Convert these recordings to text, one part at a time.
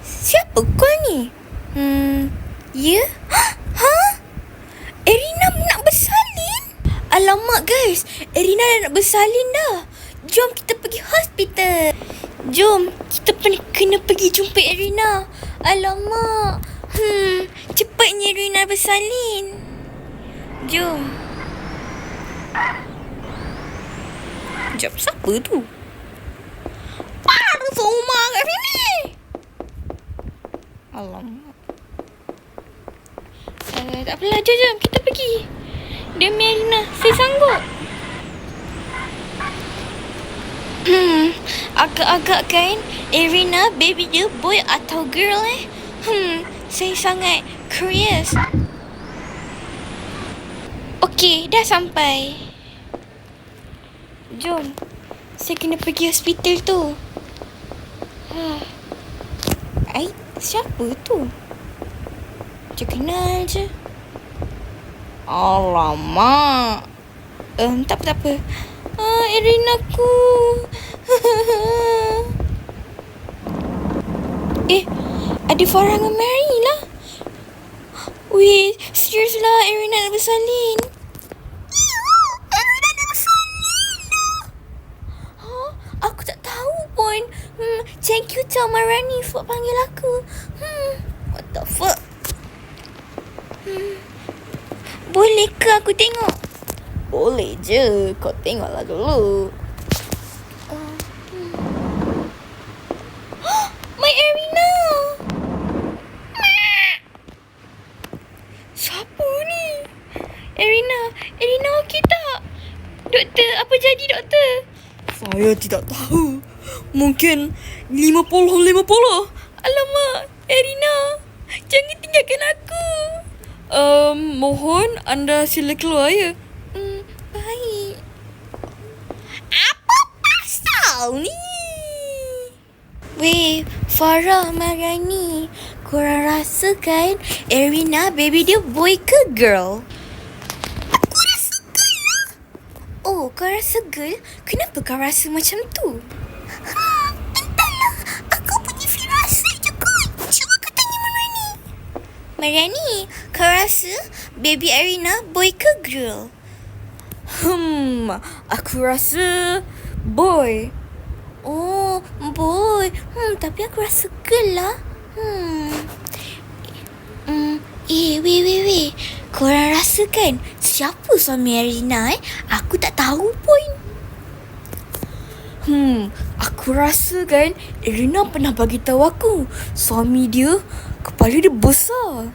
Siapa kau ni? Ya? Ha? Erina nak bersalin? Alamak guys, Erina dah nak bersalin dah. Jom kita pergi hospital. Jom, kita kena pergi jumpa Erina. Alamak. Cepatnya Erina bersalin. Jom. Sekejap, siapa tu? Ada Suma kat sini. Alamak. Tak apalah, jom kita pergi. Demi Erina, saya sanggup. Agak-agak kan Erina baby dia boy atau girl saya sangat curious. Okey, dah sampai. Jom. Saya kena pergi hospital tu. Siapa tu? Macam kenal je. Alamak. Tak apa. Erina ku. Ada Farah dengan Mary lah. Weh, serius lah Erina nak bersalin. Erina nak bersalin dah. Aku tak tahu pun. Thank you tell Marani sebab panggil aku. What the fuck? Boleh ke aku tengok? Boleh je. Kau tengoklah dulu. My Erina. Siapa ni? Erina okey tak? Doktor, apa jadi doktor? Saya tidak tahu. Mungkin 50-50. Alamak, Erina. Jangan tinggalkan aku. Mohon anda sila keluar ya. Baik. Apa pasal ni? Weh, Farah Marani, korang rasa kan Erina baby dia boy ke girl? Aku rasa girl lah. Oh, kau rasa girl? Kenapa kau rasa macam tu? Entahlah, aku punya firasat je kot. Cuba kau tanya Marani. Marani, kau rasa baby Erina boy ke girl? Aku rasa boy. Oh, boy. Tapi aku rasa girl lah. Weh. Korang rasa kan siapa suami Erina Aku tak tahu pun. Aku rasa kan Erina pernah bagi tahu aku suami dia kepala dia besar.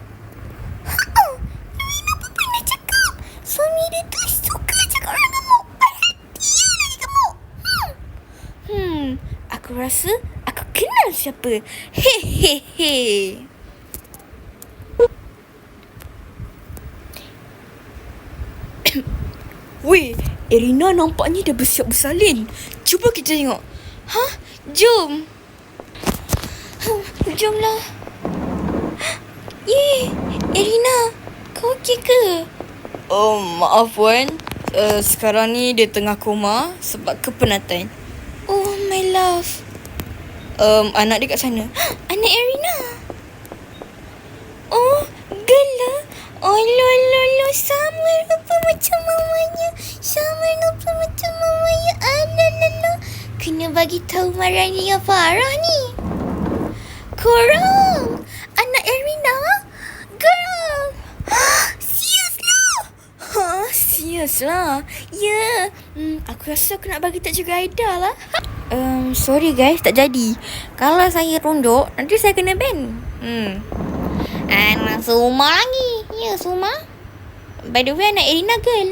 Erina pun pernah cakap suami dia tu suka cakap orang gemuk. Perhatian lagi gemuk. Aku rasa aku kenal siapa. Hehehe. Weh, Erina nampaknya dah bersiap bersalin. Cuba kita tengok. Jom. Jomlah. Erina, kau okey ke? Maaf Puan. Sekarang ni dia tengah koma sebab kepenatan. Oh, my love. Anak dia kat sana. Anak Erina. Oh, girl lah. Oh, lolo, sama rupa macam mamanya. Alalala. Kena bagi tahu Marani yang Farah ni. Korang, anak Erina, girl. Serius lah. Ya. Aku rasa aku nak bagi tahu juga Aida lah. Sorry guys, tak jadi. Kalau saya runduk, nanti saya kena ban. Anak Suma lagi. Ya, Suma. By the way, anak Erina girl.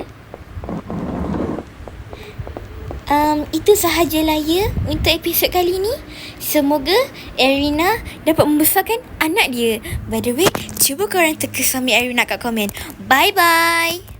Itu sahajalah ya untuk episod kali ni. Semoga Erina dapat membesarkan anak dia. By the way, cuba korang teka suami Erina kat komen. Bye-bye.